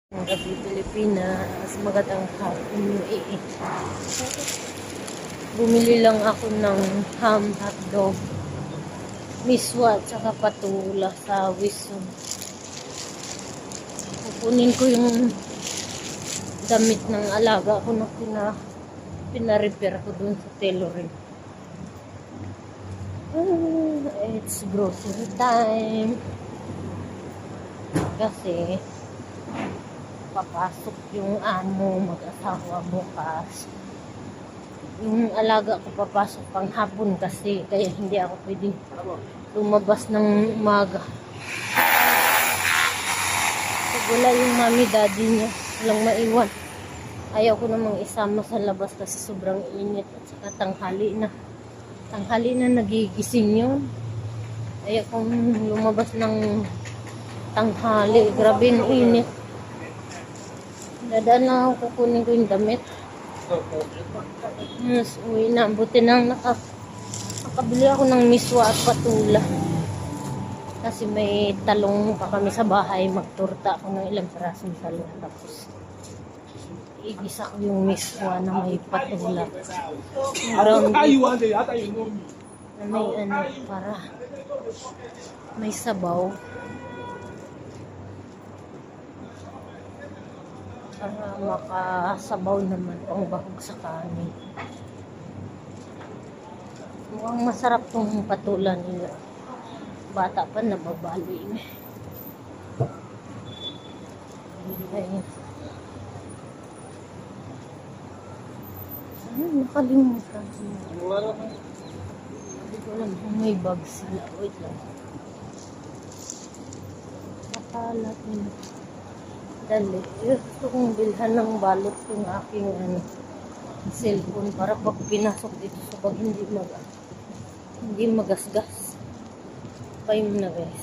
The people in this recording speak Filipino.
Mga gabi Pilipinas, magandang hapon UAE. Bumili lang ako ng ham, hotdog, miswa at saka patula sa Wison. Kukunin ko yung damit ng alaga ko na pina-repair ko dun sa tailoring. It's grocery time. Kasi papasok yung amo mag-asawa bukas. Yung alaga ko papasok pang hapon kasi kaya hindi ako pwedeng lumabas ng umaga. Pag wala yung mami daddy niya, walang maiwan. Ayaw ko namang isama sa labas kasi sobrang init at saka tanghali na. Tanghali na nagigising yun. Ayaw kong lumabas ng tanghali. Grabe yung init. Dadaan na ako, kukunin ko yung damit. Yes, uwi na. Buti nang nakabili ako ng miswa at patula. Kasi may talong pa kami sa bahay. Magturta ako ng ilang parasong talong. Tapos igisa ko yung miswa na may patula. Ground na may para may sabaw. Para makasabaw naman ang bahog sa kanin. Mukhang masarap tong patula nila. Bata pa nababali. Ayun. Nakalimutan. Hindi ko alam kung may bag sila. Wait lang. Nakalat nila. Dali. Gusto kong bilhan ng balot yung aking cellphone para pag pinasok dito sa bag hindi magasgas. Pay mo na guys.